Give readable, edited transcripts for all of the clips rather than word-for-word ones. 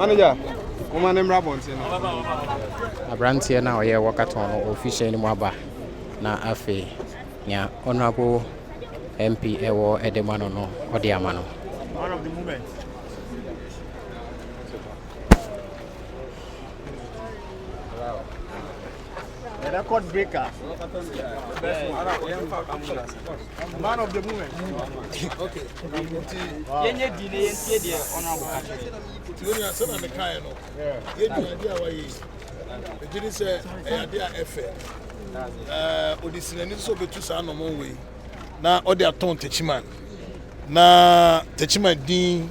Manager, woman name Rabonte. Abrantia now, yeah, Walkathon official in Mwaba. Na afe, yeah, honorable MP Ewo Edemano no, Odiamano. One of the movement. The record breaker. Man of the movement. Okay. Yenye dine yentie honorable. Tioni asema mekae no. Yenye idea wa yi. Ejini se idea efe. Odisinani so betu sa no mon we. Na odi aton Techiman. Na Techiman din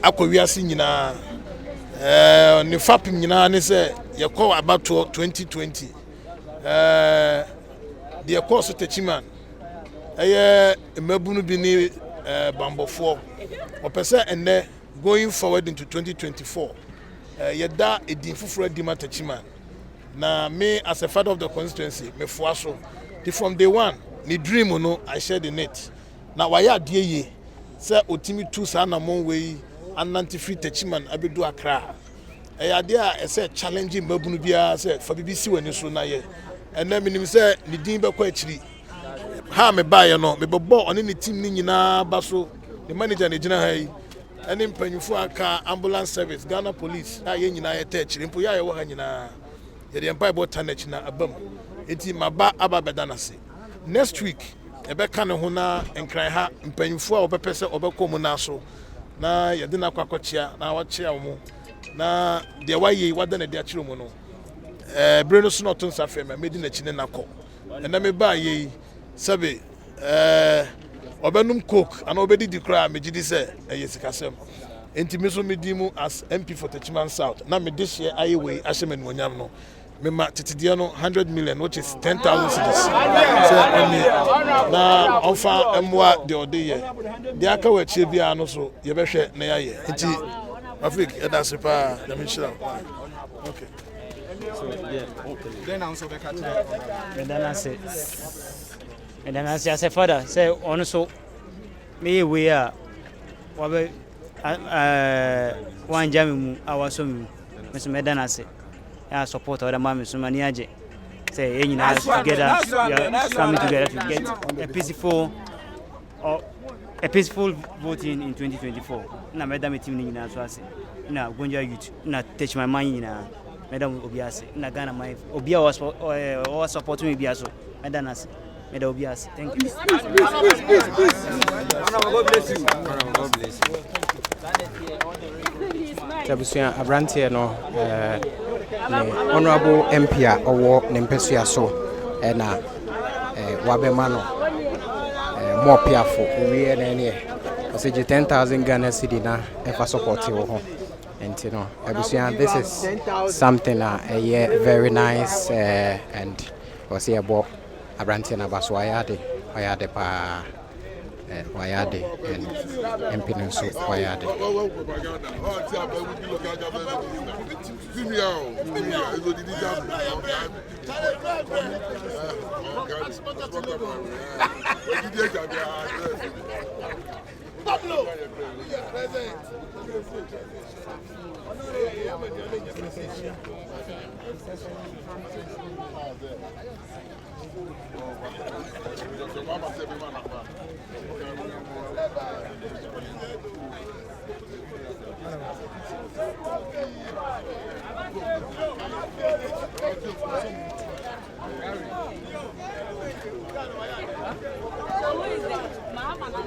akwawiase nyina ne fapim nyina ne se yakọ abato 2020 the course Techiman mabunu bi ni bambofo opese enne going forward into 2024 yeda edin fufuro edima Techiman na me as a father of the constituency me foaso from day one ni dream no I shared in it na waya adie ye se otimi tu sa na mon we ananti free Techiman abedu Accra idea is a challenging mabunu bia say for BBC when so na ye and then minim say ni din be kwa achiri ha me ba ye no me bebo oni ni team ni nyina ba so the manager ni gina ha yi ene mpanyufo aka ambulance service Ghana police ha ye nyina ye ta achiri mpo ya ye wo ha nyina ye de empire bot na china abam enti maba aba bedanase next week e be ka ne ho na enkran ha mpanyufo a obepese obekom na so na ye de na kwakochia na wachia wo na de waye wada na de achiro mu no breno so not nsa fe me medi na chine nako na me ba ye sabe obenum coke ana obedi di kra me gidi se yesikasem enti me so medi mu as MP for Techiman South na me this year aye we ahyem no nyam no me ma titidie no 100 million which is 10,000 cedis so oni na onfa emwa de ode ye de aka wa chie bia no so ye behwe na ya ye enti Afrique that's pas the Michelin. Okay. So yeah, okay. Then also the catch. And then I say as a father say also me we are wabe one jam our so Mr. Medanase I support other mammy so many aje say any nice together we are coming together to get a peaceful voting in 2024 na madam team ni na so ase na gonja youth na touch my mind na madam obiase na Ghana my obia was support me bia so madam ase madam obiase thank you God bless you. God bless you. Tabusia Abrantia no honorable MP a owo ne mpesua so na wabema no more piafo we na ne o say 10,000 Ghana cedi na ever support wo ho enti no abusia this is something very nice and o say about Abrantia na baso ayade pa wayade and MP no so wayade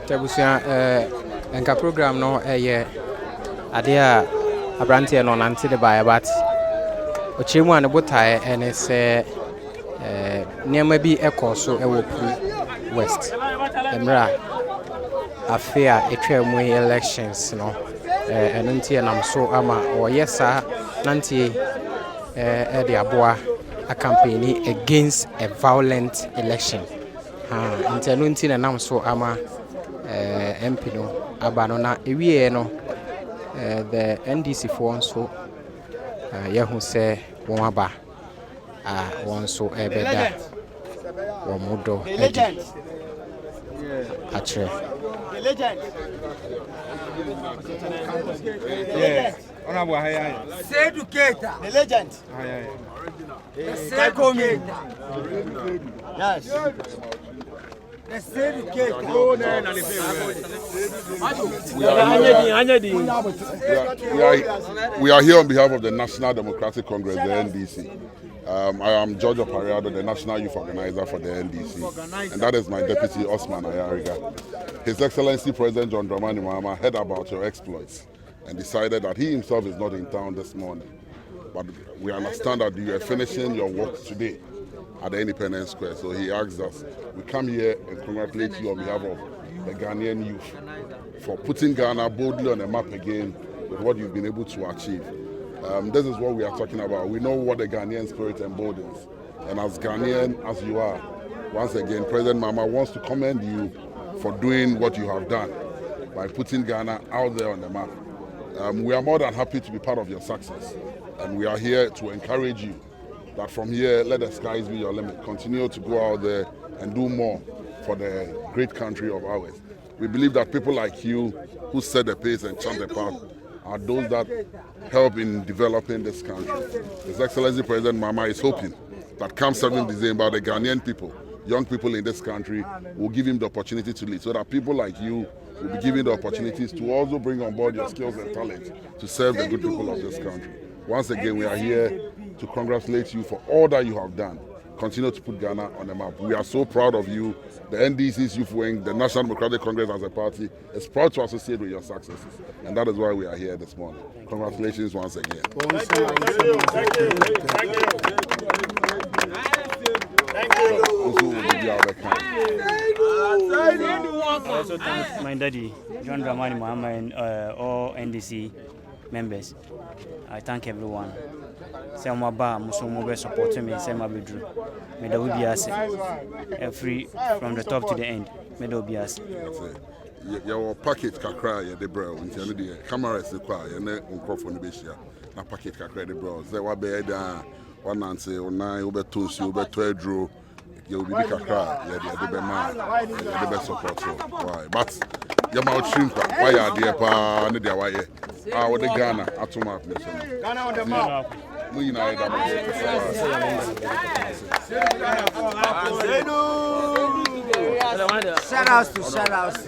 Tabusia enka program no ade a Abrantia no nante de baa but ochemu an botae ene se niam bi ekoso ewo Pu West emra afia etwemu elections no eno ntie nam so ama oyesa nante de aboa a campaign against a violent election nteno ntie na nam so ama MP no abano na ewie no the NDC for so yahu se won aba won so ebeda won mudo edi atre legend Honorable Hayaya. Seidu Keita. The legend. Hayaya. Seidu Keita. Yes. The Seidu Keita. We are here on behalf of the National Democratic Congress, the NDC. I am George Opariado, the National Youth Organizer for the NDC, and that is my deputy, Osman Ayariga. His Excellency President John Dramani Mahama heard about your exploits and decided that he himself is not in town this morning. But we understand that you are finishing your work today at the Independence Square, so he asked us, we come here and congratulate you on behalf of the Ghanaian youth for putting Ghana boldly on the map again with what you've been able to achieve. This is what we are talking about. We know what the Ghanaian spirit emboldens. And as Ghanaian as you are, once again, President Mama wants to commend you for doing what you have done by putting Ghana out there on the map. We are more than happy to be part of your success. And we are here to encourage you that from here, let the skies be your limit. Continue to go out there and do more for the great country of ours. We believe that people like you who set the pace and chart the path are those that help in developing this country. His Excellency President Mama is hoping that come 7th December, the Ghanaian people, young people in this country, will give him the opportunity to lead, so that people like you will be given the opportunities to also bring on board your skills and talent to serve the good people of this country. Once again, we are here to congratulate you for all that you have done. Continue to put Ghana on the map. We are so proud of you. The NDC's youth wing, the National Democratic Congress as a party, is proud to associate with your successes. And that is why we are here this morning. Congratulations once again. Thank you. I also thank my daddy, John Dramani Mahama, and all NDC members. I thank everyone. Say my ba musumo be supporting me. Say my bedroom. May the will be as free from the top to the end. May the be as. Your package kakra ya de bro nti no de camera se kwa ya na microphone be share na package kakra de bro say wa be da wananse onan wo be to si wo be to adro ya obi bi kakra ya de be ma ya de be support so why but ya ma otrim kwa why ya de pa ne de why wo de Ghana atoma me so Ghana on the map. we na da mo Shout outs to shout outs.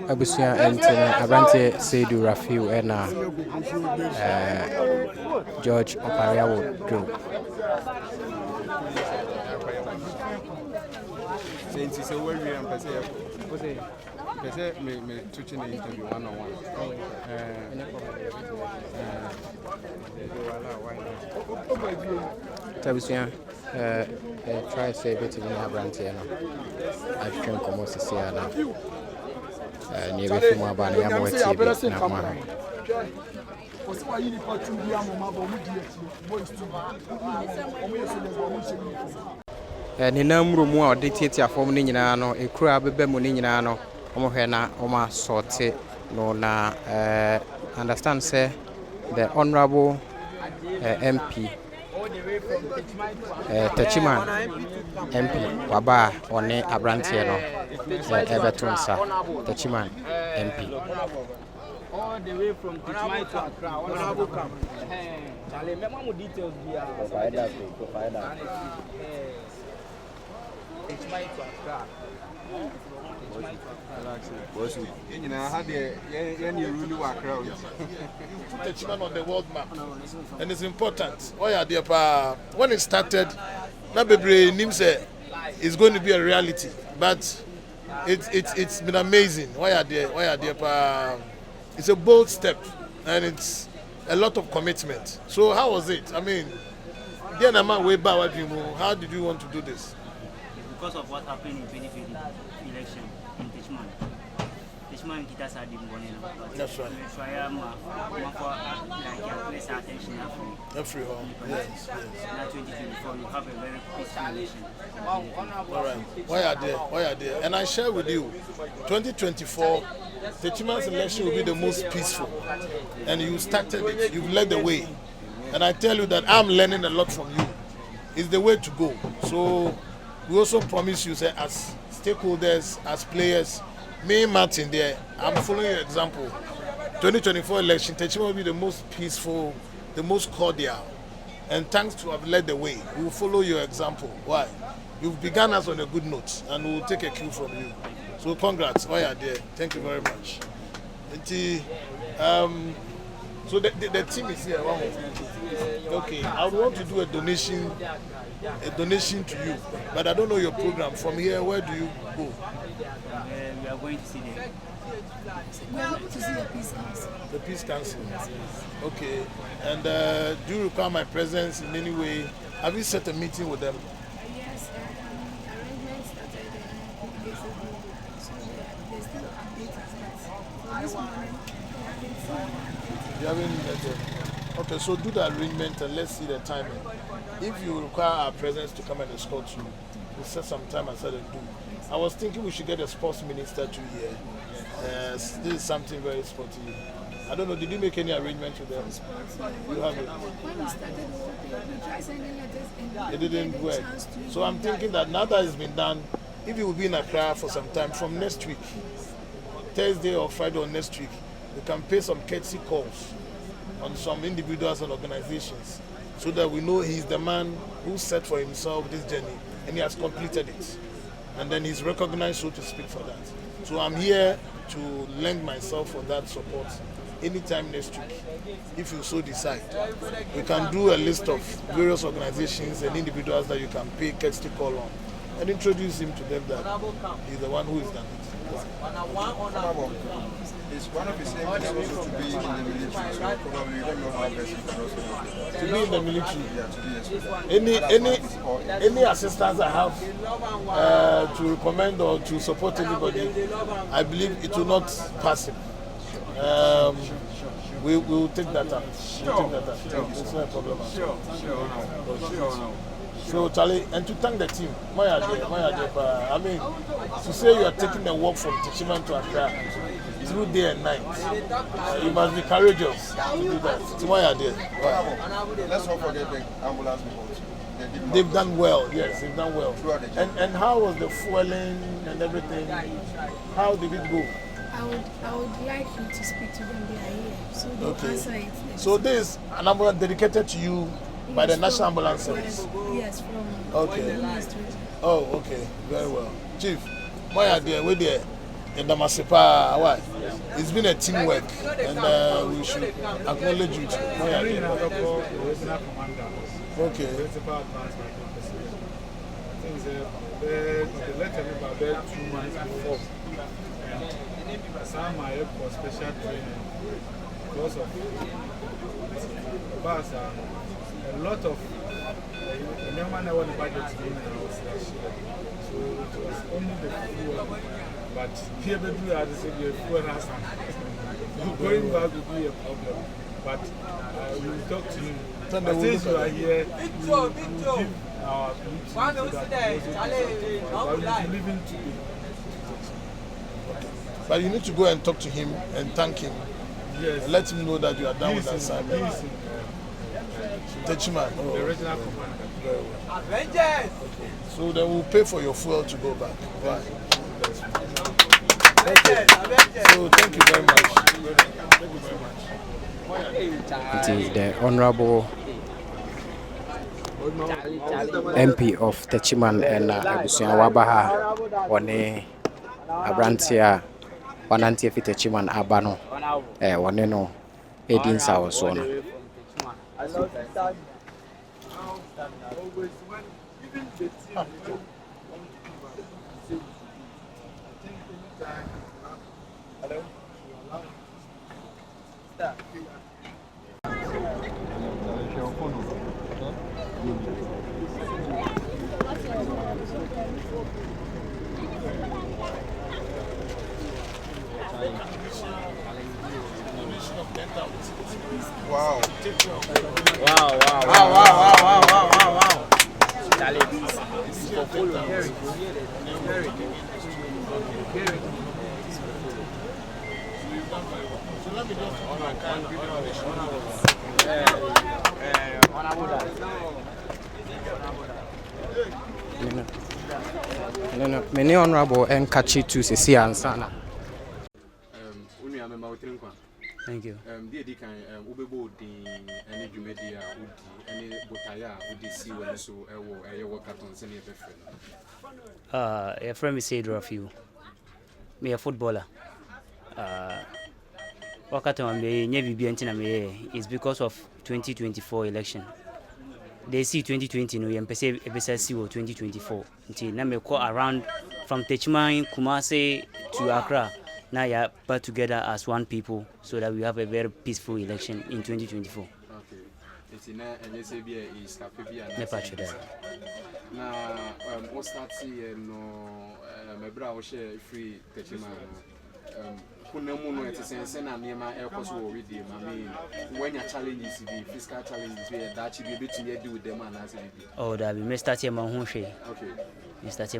Abusua ente abrante Seidu Rafiwu ena George Opariado do. Since it's a way we are me touching the interview one-on-one. Abusua try say bit in abrante no. I think como se sia na. Ni be fi mo aba na ya mo ati bi na ma. Ni namru mu a odi tiatia form ni nyina no ekura bebe mu ni nyina no omo hwe na omo sorte no na understand say the honorable MP Techiman MP waba one abrantie no ebetonsa Techiman MP All the way from Techiman to Accra. Honorable camp. Charlie, remember more details here. Provide that. Techiman to Accra. You know, how the really work out. Techiman on the world map, and it's important. Oh yeah, dear, when it started, Nabebre Nimse is going to be a reality, but it's been amazing. Why are there? It's a bold step, and it's a lot of commitment. So how was it? I mean, how did you want to do this? Because of what happened in 2020 election in Techiman. Techiman kita sadi mbone na. That's right. So I am place attention Every home. Yes. Now 2024 we have a very peaceful election. All right. Why are there? And I share with you, 2024, Techiman's election will be the most peaceful. And you started it. You've led the way. And I tell you that I'm learning a lot from you. is the way to go. So we also promise you, say, as stakeholders, as players, me, Martin, there, I'm following your example. 2024 election, Techiman will be the most peaceful, the most cordial. And thanks to have led the way, we will follow your example. Why? You've begun us on a good note, and we will take a cue from you. So congrats, why are there? Thank you very much. So the team is here. Okay, I would want to do a donation to you, but I don't know your program. From here, where do you go? We are going to see them. We are going to see the Peace Council. The Peace Council. Okay. And do you require my presence in any way? Have you set a meeting with them? Yes, arrangements started yesterday, so they still update us. But this morning, You haven't met them. Okay, so do the arrangement and let's see the timing. If you require our presence to come and escort you, we'll set some time aside and do. I was thinking we should get a sports minister to here. This is something very sporty. I don't know, did you make any arrangement with them? You have it? when we started working, we tried sending letters and It didn't work. So I'm thinking that now that it's been done, if you will be in Accra for some time, from next week, Thursday or Friday or next week, we can pay some courtesy calls on some individuals and organizations so that we know he's the man who set for himself this journey and he has completed it. And then he's recognized, so to speak, for that. So I'm here to lend myself for that support anytime next week, if you so decide. We can do a list of various organizations and individuals that you can pay courtesy call on and introduce him to them that he's the one who has done it. It's one of his aims is also to be in the military, so probably you don't know how best you can also To be in the military. Yeah, to be Any assistance I have to recommend or to support anybody, I believe it will not pass him. We will take that up. It's not a problem. Sure. So Charlie, and to thank the team, I mean, to say you are taking the walk from Techiman to Accra through day and night, you must be courageous to do that. Let's not forget the ambulance reports. They've done well, yes, they've done well. And how was the fueling and everything? How did it go? I would like you to speak to them. They are here, so they'll answer it. So this is an ambulance dedicated to you by the National Ambulance Service? Yes, from Okay. the ministry. Oh, okay, very well. Chief, my idea, we're there in the Masipa, why? It's been a teamwork, and we should acknowledge you. My idea. Okay. Some are for special training because of bus. A lot of no man I want to budget to be in the house last year. So it was only the fuel. But here we do as I said, the fuel has going back will be a problem. But we will talk to him. Since you are here, we will give our meeting so that we living today. But you need to go and talk to him and thank him. Yes. And let him know that you are done with that assignment. Techiman. The original commander. Very well. Okay. So then we'll pay for your fuel to go back. Right. Okay. So thank you very much. Thank you very much. The Honorable MP of Techiman and Abusia Wabaha One Abrantia Wanantia Techiman Abano One no Edin Sawasona. Wow. Charlie, this is for following. So let me just Honorable. No, many honorable and catchy to see ansana. Thank you. The can Ubebo any Jumedia any Botaya would see when so a Walkathon send Your friend is Seidu Rafiwu. Me a footballer. Walkathon me never be antina me is because of 2024 election. They see 2020 no yempese ebesasi 2024. Until na me call around from Techiman Kumasi to Accra. Now you are put together as one people so that we have a very peaceful election in 2024. Okay. It's in and SABA is happy and now, what starts here no, my brother share free Techiman. Kunamuno at the same time, my air cost will read him. I mean, when your challenges, the fiscal challenges, that you be able to do with them and as it be. Oh, that we may start here, Mahonshi. Okay. Okay.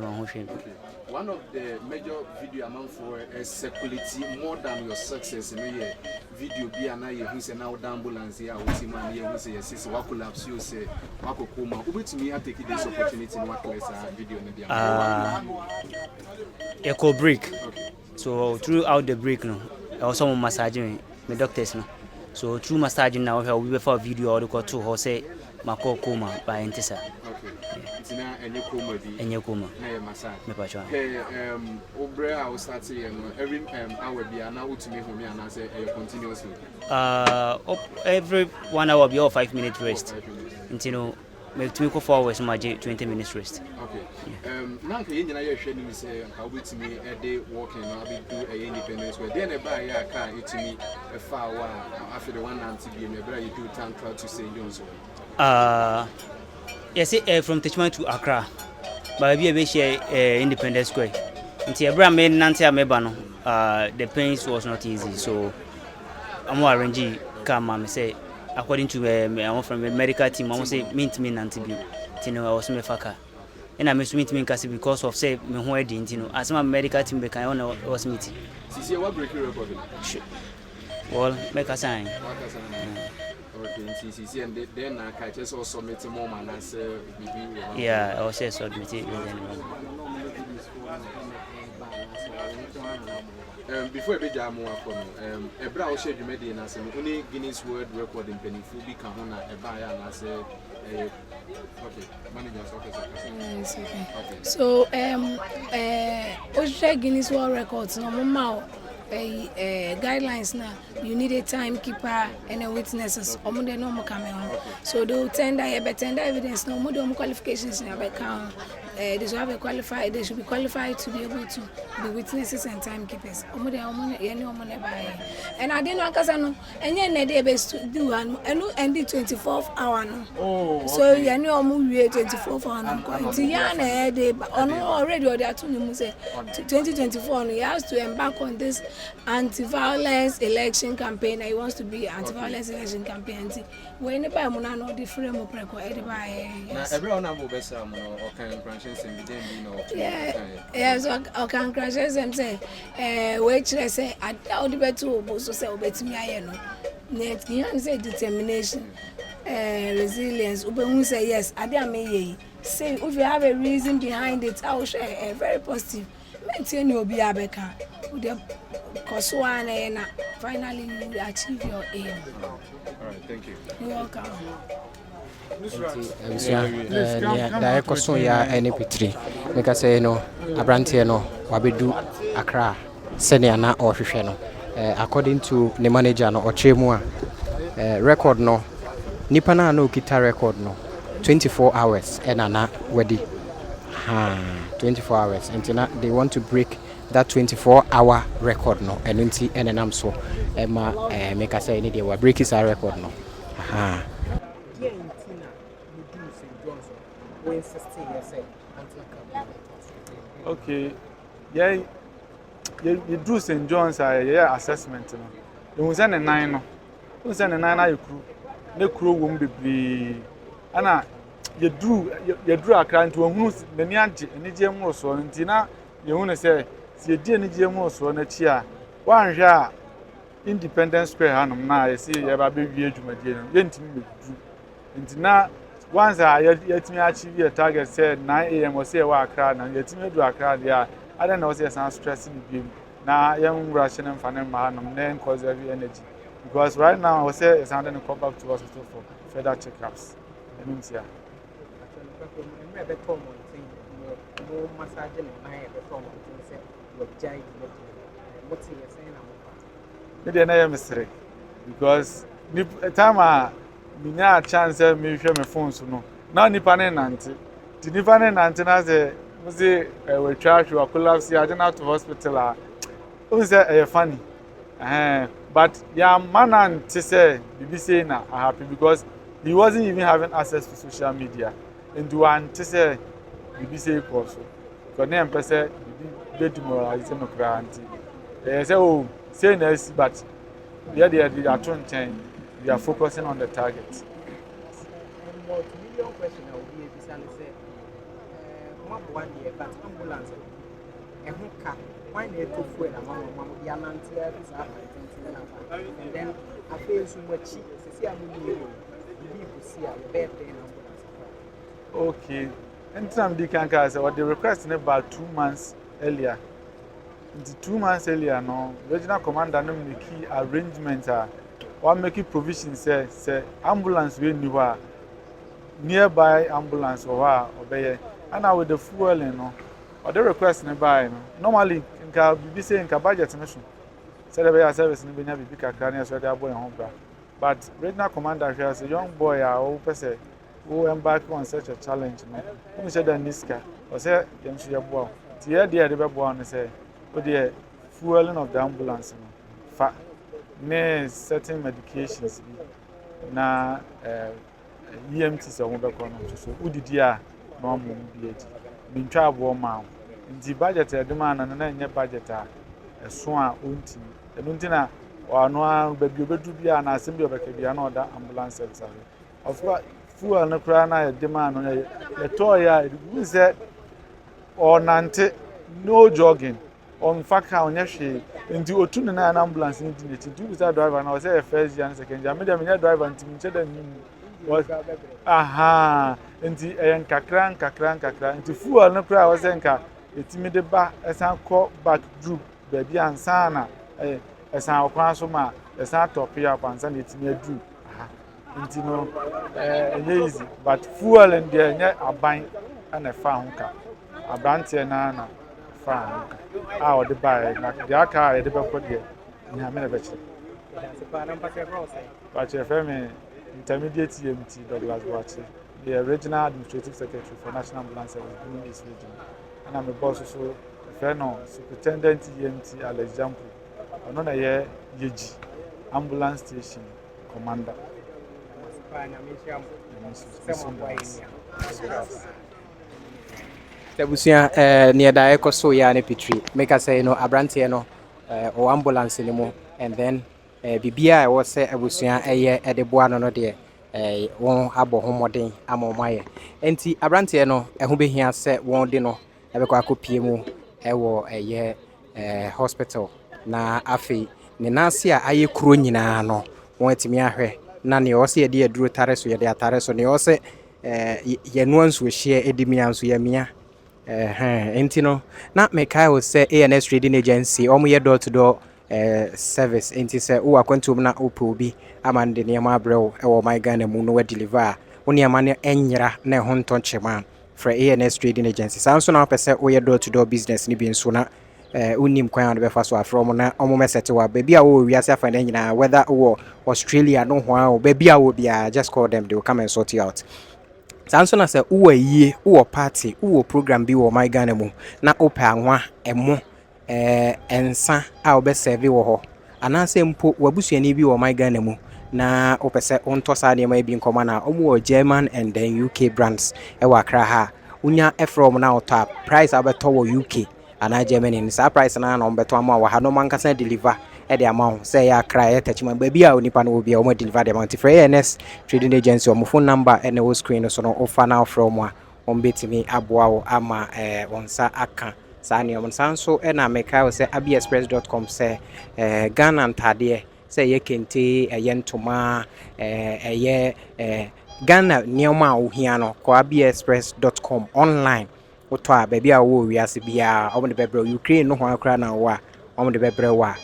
One of the major video amount for security more than your success in a video be an eye who say now ambulance here with him and here who say yes collapse you say Wakokuma which me have taken this opportunity in what class video in the echo break. Okay. So throughout the break no also massaging my doctors no so through massaging now we before video or go to say Mako coma by Entisa. Okay. It's now any coma be. Any coma. Na massage. Me pacho. Obre I will start saying every hour be an hour to me for me and I say continuously. Every 1 hour be all 5 minute rest. 5 minutes. Until make to me go forward so much 20 minutes rest. Okay. Now can you hear me say how with me a day walking I'll be do a independence where then a buy a car it to me a far while after the 1 hour to be me brother you do time crowd to say Johnson. Yes, from Techiman to Accra. But we share Independence Square. Until Abraham made Nancy Amebano, the pains was not easy. So I'm arranging come and say, according to I'm from a medical team, I want to say meet me Nancy B. Tino I was me faka. And I must meet me because of say me who I didn't know. As my medical team became on was meeting. See what break your record? Well, make a sign. Okay, and then I catch also meet more man as yeah, I was say so meet before a jam a brow shade you made in as only Guinness World Record in Penifubi Kahuna, a buyer and I said okay, managers okay. So Guinness World Records no guidelines now. You need a timekeeper and a witnesses. Omude no mo come on. So they tender evidence no more qualifications in account. They should have a qualified. They should be qualified to be able to be witnesses and timekeepers. Omude any omude buy. And I didn't know because I know. And you need best to do and the 24th hour no. Oh. So you know omu 24th hour no. Tiana they already or they are to say 2024 he has to embark on this anti-violence election campaign. He wants to be anti-violence election campaign. When the Pamuna no different mo preko everybody. Everyone am obese am no or can branches and then be no. Yeah, so I can crashes them say which say I the better so say obetimi aye no. Net you say determination, resilience. Ube say yes, ade am say if you have a reason behind it, I will share very positive. Maintain your be abeka. Finally you achieve your aim. All right, thank you. You're welcome. Da ekoso ya NP3 make say no abrante no wabedu Accra senior na ohwehwe no according to the manager no ochemu a record no nipa na okita record no 24 hours and na wedi 24 hours and they want to break that 24-hour record no and unti enenam so ema make us say they were break his record no okay yeah you do St. John's yeah assessment no you say 9 no you say 9 na you crew won bebre ana you drew Accra into ohunu nani age ani je mu so ntina you hu say si edi ani je mu so na chi a wan hwe a Independence Square hanum na ye si ye ba be wie adwumadie no ye ntimi bedu ntina once I yet me achieve a target said 9 a.m. or say wa Accra and yet me do Accra there. I don't know say some stressing the game. Now young Russian and fan man then cause every energy. Because right now I say it's under the come back to hospital for further checkups. I mean here. Maybe I am mystery because the time I have a chance me share my phone so no. Now nipa ne nante. The nipa ne nante na say we try to collapse I don't have to hospital. Who say funny. But yeah, man and say BBC na happy because he wasn't even having access to social media. And one say BBC also. Because name person they demoralize no grant. They say oh say nice but they are trying they are focusing on the target. Multi-million question I will be able to say one year but ambulance and why they to fuel and mama be an and then I feel so much see I'm see a birthday ambulance. Okay. Anytime they can say what they requested about 2 months earlier. Into 2 months earlier, no, regional commander no make key arrangements are one making provisions say ambulance we knew nearby ambulance or obey and now with the fuel you know or the request nearby no normally in ka BBC in ka budget mission say the service in Benya big Accra so they boy home but regional commander says a young boy who person who embark on such a challenge no who said that niska or say them should have boy the idea the boy on say but the fueling of the ambulance no ne certain medications na EMT so won be kono so udidi a no mo bi edi bi ntwa abo ma ndi budget e dem ana na nye budget a eso a onti enu ntina ano a ba bi obedu bia na asem bi obeka bia na oda ambulance service of course fuel no kra na e dem ana na e to ya e say onante no jogging on faka onye hwe ndi otu na ambulance ndi neti do that driver na o say first year and second year me dem nya driver ntimi che da nim aha ndi nkakra ndi fuel no kra o say nka etimi de ba esan ko back group baby ansa na esan okwan so ma esan top ya pansa na etimi adu aha ndi no easy but fuel and there nya aban ana fa honka abrantie na fa o de buy na de aka e de be ko de nya me na be chi but your family intermediate EMT Douglas Wachi, the regional administrative secretary for National Ambulance Service in this region. And I'm a boss also, superintendent EMT Alex Jampu, another year Yeji, ambulance station commander. Tebusia near the echo so ya ne pitri. Make us say no abrantie no or ambulance anymore and then bibia I was say abusua eye e de boa no de won abo homoden amomaye enti abrantie no ho behia se won de no e be kwa akopie mu e wo eye hospital na afi ne nase a aye kuro nyina no won atimi ahwe na ne o se de aduro tare so ye de atare so ne o se ye nuansu hye edimia nso ye mia enti no na mekai wo se ANS Trading Agency omo ye door to door service enti se wo akwantum na oprobi amande ne ma brew e wo my Ghana mu no we deliver woni amane enyira na ho ntonchema for ANS Trading Agency sanso na pese wo ye door to door business ni bi nso na unim kwan do be fa so afro na omo mesete wa baby a wo wiase afa na nyina whether wo Australia no ho a baby a wo bia just call them, they will come and sort you out. Sanso na se uwe ye uwo party uwo program bi wo my Ghana mu na ope anwa emo ensa a obe serve wo ho anase mpo wabusuani bi wo my Ghana mu na opese onto sa de ma bi nkoma na omo German and then UK brands e wa Accra ha unya from na auto price abeto wo UK ana Germany ni sa price na na ombeto ama wa ha no man kasa deliver e de amount say ya Accra e Techiman baby a onipa no obi a omo deliver the amount for ANS Trading Agency omo phone number and the screen so no offer now from wa ombetimi aboa wo ama wonsa aka sani omonsanso e na meka wo say abiexpress.com say Ghana ntade say ye kente ye ntoma ye Ghana nneɛma a wohia no koabiaexpress.com online wotɔ a baabi a wo wiase bia ɔmo de bɛbrɛ Ukraine no ho akra na wo a ɔmo de bɛbrɛ wa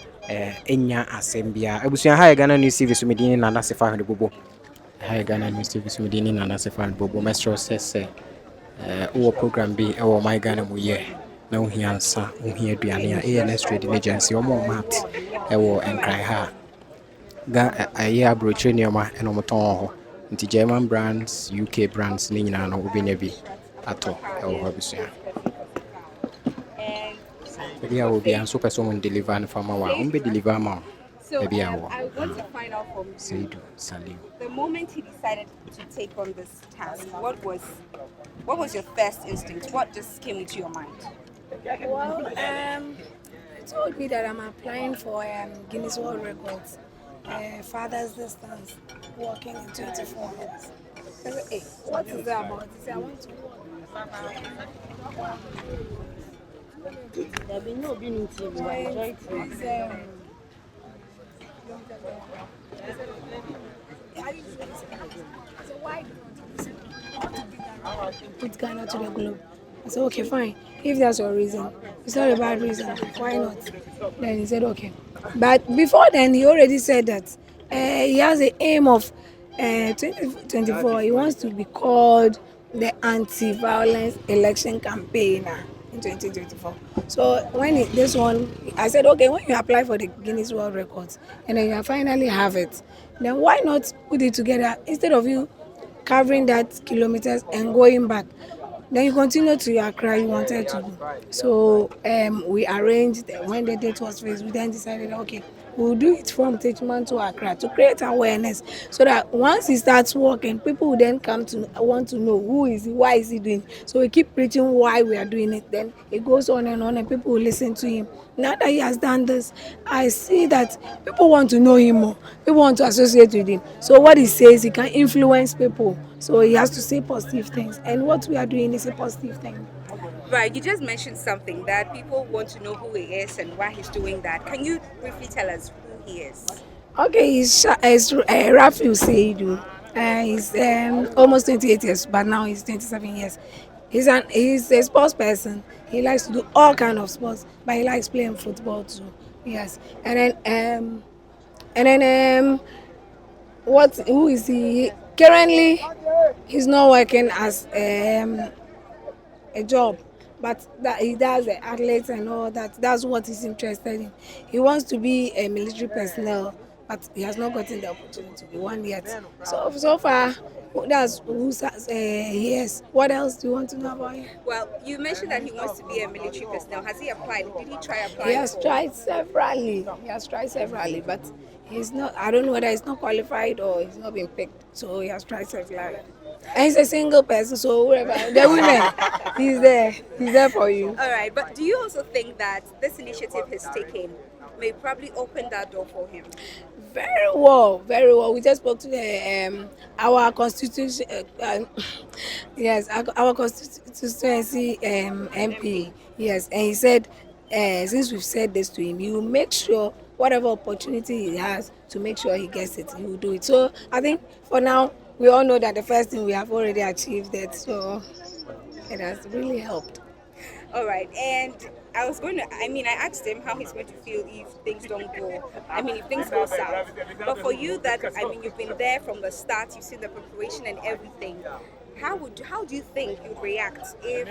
enya asɛm bia abusua ha Ghana News TV so medini na nasefa hode bobo ha Ghana News TV so medini na nasefa hode bobo mestro sese wo program bi ɛwɔ my Ghana mu ye na wohia nsa wohia aduane a ANS Trading Agency ɔmo mat ɛwɔ enkran ha ga aye abrochire nneɛma ɛna ɔmo tɔn ho nti German brands UK brands ni nyina no obi na bi ato ɛwɔ hɔ abusua maybe I will be and so person deliver and from our be deliver ma maybe I want to find out from Seidu Rafiwu. The moment he decided to take on this task, what was your first instinct? What just came into your mind? Well, he told me that I'm applying for Guinness World Records, farthest distance, walking in 24 hours. I said, hey, what is that about? He said, I want to walk. There be no being in TV. So why do you want to put Ghana to the globe? I said, okay, fine. If that's your reason, it's not a bad reason. Why not? Then he said, okay. But before then, he already said that he has the aim of 2024. He wants to be called the anti-violence election campaigner in 2024. So when this one, I said, okay, when you apply for the Guinness World Records and then you finally have it, then why not put it together instead of you covering that kilometers and going back? Then you continue to your Accra you wanted to do. So we arranged when the date was fixed. We then decided, okay, we'll do it from Techiman to Accra to create awareness so that once he starts working, people will then come to want to know who is he, why is he doing. So we keep preaching why we are doing it. Then it goes on and people will listen to him. Now that he has done this, I see that people want to know him more. People want to associate with him. So what he says, he can influence people. So he has to say positive things. And what we are doing is a positive thing. Right, you just mentioned something that people want to know who he is and why he's doing that. Can you briefly tell us who he is? Okay, he's Rafiwu Seidu. He's almost 28 years, but now he's 27 years. He's a sports person. He likes to do all kinds of sports, but he likes playing football too. Yes, and then who is he? Currently, he's not working as a job, but that he does the athletes and all that. That's what he's interested in. He wants to be a military personnel, but he has not gotten the opportunity to be one yet. So far, that's who he is. What else do you want to know about him? Well, you mentioned that he wants to be a military personnel. Has he applied? Did he try applying? He has tried severally. But he's not. I don't know whether he's not qualified or he's not been picked. So he has tried severally. And he's a single person, so wherever the women, he's there for you. All right, but do you also think that this initiative he's taken may probably open that door for him? Very well. We just spoke to our constituency, yes, our constituency MP, yes, and he said, since we've said this to him, he will make sure whatever opportunity he has to make sure he gets it, he will do it. So I think for now, we all know that the first thing we have already achieved it, so it has really helped. All right, and I asked him how he's going to feel if things don't go, if things go south. But for you you've been there from the start, you've seen the preparation and everything. How do you think you'd react if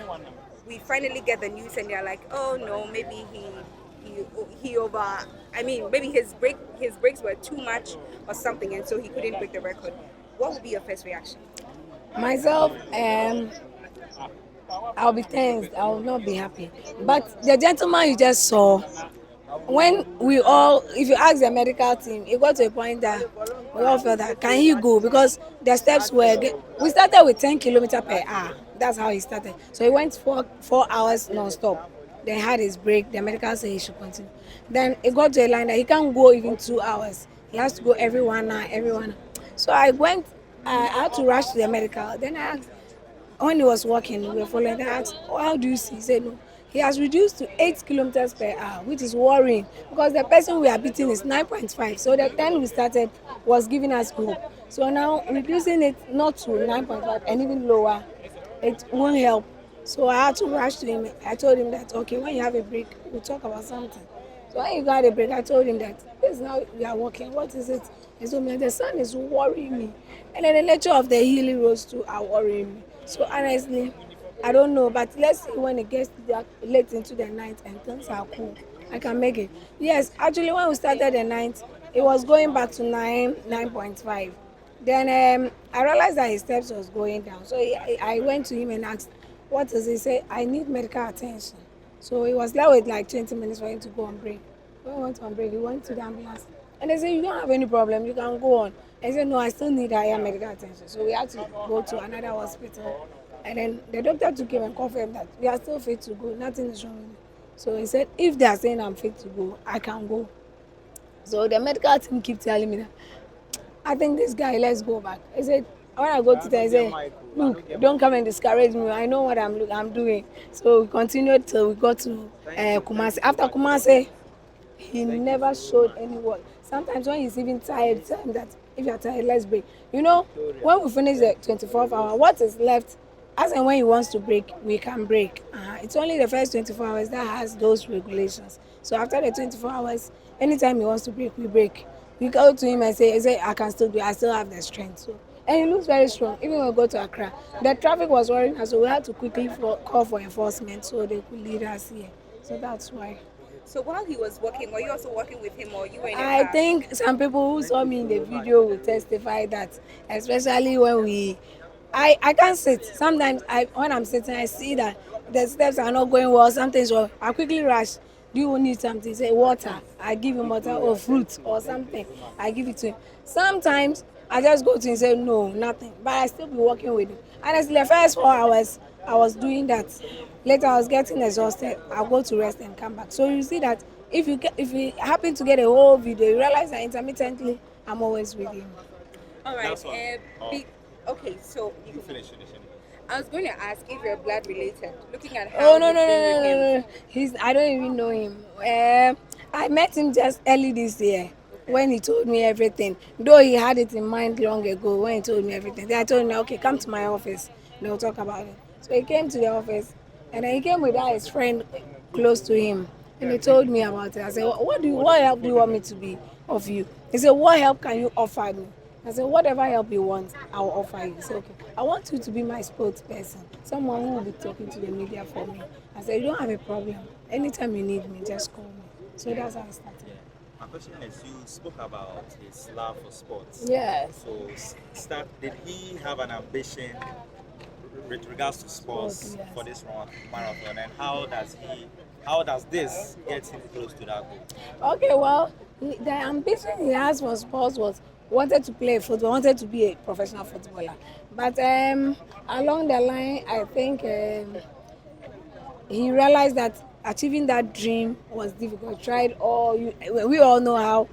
we finally get the news and they're like, oh no, maybe maybe his brakes were too much or something, and so he couldn't break the record? What would be your first reaction? Myself, I'll be tensed. I will not be happy. But the gentleman you just saw, when if you ask the medical team, it got to a point that we all felt that, can he go? Because the steps we started with 10 kilometers per hour. That's how he started. So he went 4 hours non-stop. Then had his break. The medical said he should continue. Then it got to a line that he can't go even 2 hours. He has to go every 1 hour. So I had to rush to the medical. Then I asked, when he was walking, we were following, I asked, how do you see? He said, no, he has reduced to 8 kilometers per hour, which is worrying because the person we are beating is 9.5. So the 10 we started was giving us hope. So now reducing it not to 9.5 and even lower, it won't help. So I had to rush to him. I told him that, okay, when you have a break, we'll talk about something. So when you got a break, I told him that this is how we are working. What is it? He told me the sun is worrying me. And then the nature of the healing roads too are worrying me. So honestly, I don't know. But let's see when it gets late into the night and things are cool. I can make it. Yes, actually when we started the night, it was going back to 9.5. Then I realized that his steps was going down. So I went to him and asked, what does he say? I need medical attention. So he was there with like 20 minutes for him to go on break. When he went on break, he went to the ambulance. And they said, you don't have any problem, you can go on. I said, no, I still need higher medical attention. So we had to go to another hospital. And then the doctor took him and confirmed that we are still fit to go, nothing is wrong with me. So he said, if they are saying I'm fit to go, I can go. So the medical team keep telling me that, I think this guy, let's go back. I said, when I go to them, I said, look, don't come and discourage me. I know what I'm doing. So we continued till we got to Kumasi. After Kumasi, he never showed any work. Sometimes when he's even tired, tell him that if you're tired, let's break. You know, when we finish the 24th hour, what is left, as and when he wants to break, we can break. It's only the first 24 hours that has those regulations. So after the 24 hours, anytime he wants to break, we break. We go to him and say I can still do it, I still have the strength. So, and he looks very strong. Even when we go to Accra, the traffic was worrying us, so we had to quickly call for enforcement so they could lead us here. So that's why. So while he was working, were you also working with him or you were in I think some people who saw me in the video will testify that, especially when I can't sit. Sometimes when I'm sitting, I see that the steps are not going well, something's wrong. I quickly rush. Do you need something? Say water. I give him water or fruit or something. I give it to him. Sometimes I just go to him and say, no, nothing. But I still be working with him. Honestly, the first 4 hours, I was doing that. Later, I was getting exhausted. I'll go to rest and come back. So you see that if you happen to get a whole video, you realize that intermittently, I'm always with him. All right. Okay, so you finish. I was going to ask if you're blood related. Looking at how no. I don't even know him. I met him just early this year when he told me everything. Though he had it in mind long ago when he told me everything. Then I told him, okay, come to my office. We'll talk about it. So he came to the office, and then he came with his friend close to him, and he told me about it. I said, what help do you want me to be of you? He said, what help can you offer me? I said, whatever help you want, I'll offer you. He said, okay, I want you to be my spokesperson, someone who will be talking to the media for me. I said, you don't have a problem. Anytime you need me, just call me. So that's how I started. My question is, you spoke about his love for sports. Yes. So, did he have an ambition with regards to sports yes. for this marathon, and how does this get him close to that goal? Okay, well, the ambition he has for sports was wanted to play football, wanted to be a professional footballer. But along the line, I think he realized that achieving that dream was difficult. We all know how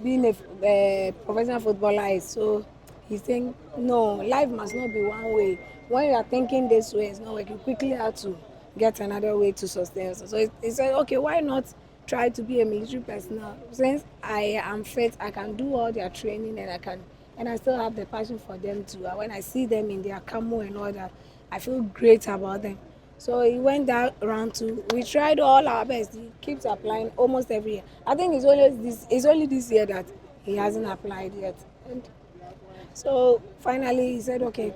being a professional footballer is. So he's saying, no, life must not be one way. When you are thinking this way, it's not working. You quickly have to get another way to sustain yourself. So he said, okay, why not try to be a military personnel? Since I am fit, I can do all their training, and I still have the passion for them too. When I see them in their camo and all that, I feel great about them. So he went that round too. We tried all our best. He keeps applying almost every year. I think it's only this year that he hasn't applied yet. And so finally he said, okay,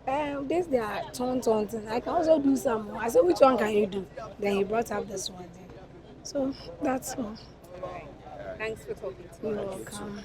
they are ton. I can also do some more. I said, which one can you do? Then he brought up this one. So that's all. Thanks for talking to me. You're welcome.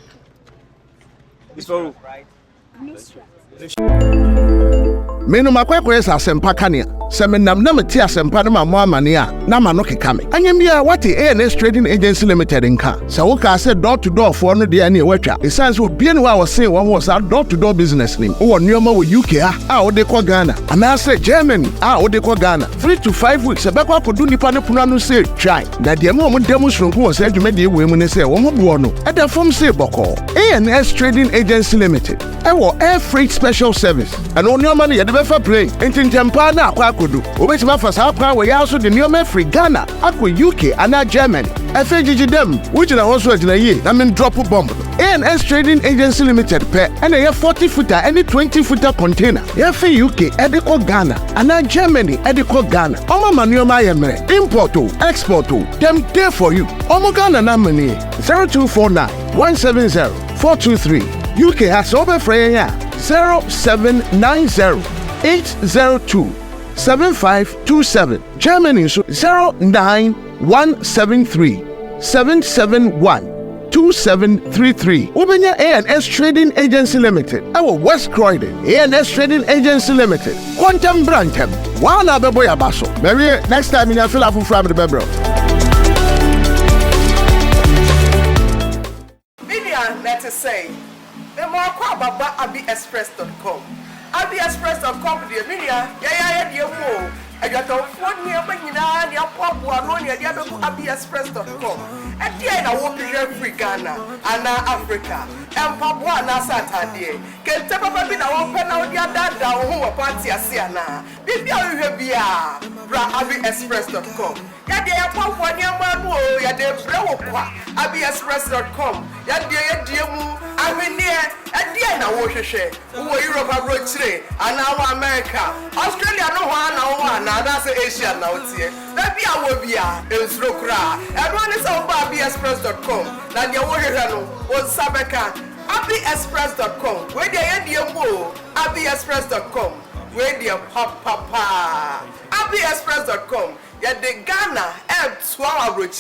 Meno makwekwe sa sempa kania se menam na meti asempa na mamo amane a na ma no keka me anyam bia wate ANS Trading Agency Limited nka se wo ka se door to door for no de na e watwa esanse obie ne wa se wo wo sa door to door business nim wo nneoma wo UK a wo de kwa Ghana ana se Germany a wo de kwa Ghana 3 to 5 weeks ebekwa kodu nipa ne puna no se try na de mo demu sronko wo se adwuma de we mu ne se wo mo bo no e da form se boko ANS Trading Agency Limited e wo air freight special service and nneoma ne ye de be fa plane entintempa na akwa kodo obetuma fa saa kwan we ya also de nneoma free Ghana akọ UK ana Germany efejiji dem which na also agina ye na men drop bomb ANS Trading Agency Limited pe and a 40 footer and 20 footer container for UK ediko Ghana and Germany ediko Ghana omo manuoma yemre import o export o them there for you omo Ghana na money 0249 170 423 UK has over free 0790 802 7527 Germany so 09173 771 2733 Ubenya ANS Trading Agency Limited our West Croydon ANS Trading Agency Limited Quantum Brantem Wana Beboya Baso Mary next time in your fill up from the Bebro Media let us say the more about abbyexpress.com abbyexpress.com the media yeah I got a phone near Bagina, near Papua, near the other abbyexpress.com. And then I want to hear free Ghana and Africa and Papua and Saturday. Can tell me now open out the other down home party Asiana. Maybe I will be abbyexpress.com. Yeah, they are Papua near Manu, yeah, they blow abbyexpress.com. Yeah, they are I mean, and the end I watch a share who Europe abroad today and now America, Australia, no one. That's Asia now. Maybe I will be in Srokra. Everyone is on abbyexpress.com. Now the Warrior was Sabeka. abbyexpress.com. Where they end your move. abbyexpress.com. Where they papa. abbyexpress.com. Yeah, the Ghana and 12 hours.